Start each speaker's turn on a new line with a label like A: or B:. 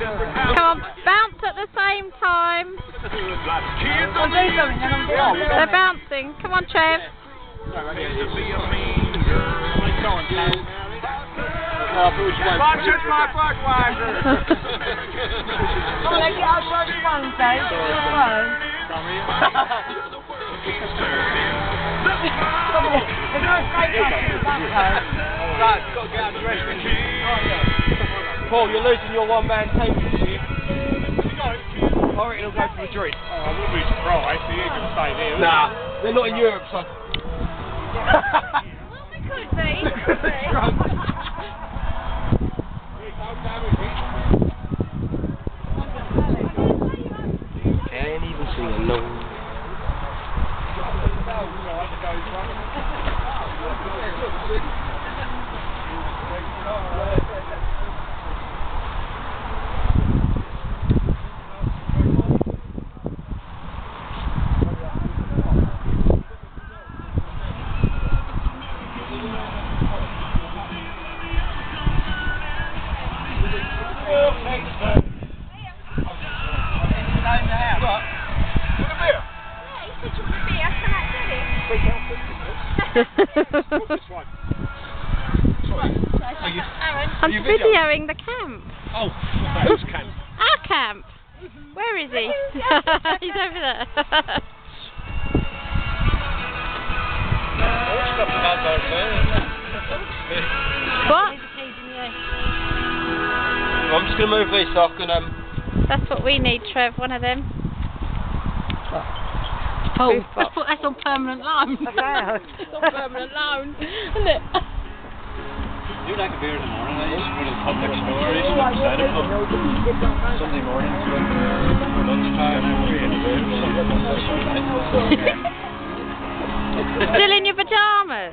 A: Come on, bounce at the same time. They're bouncing. Come on, Trev.
B: Paul, you're losing your one-man tape. I reckon he'll go for Madrid.
C: I wouldn't be surprised. He ain't going to stay there.
B: Nah, they're not in Europe, son.
A: Could be.
B: Can't even sing alone.
A: I'm videoing the camp.
C: Oh, whose camp?
A: Our camp. Where is he? He's over there. What?
B: I'm just going to move this so I can,
A: That's what we need, Trev, one of them.
D: Oh, that's on permanent loan.
A: It's on permanent loan, isn't it?
C: You like a beer in the morning, I used to go to the pub next door, I used to go to the pub Sunday morning, for lunchtime,
A: Still in your pyjamas?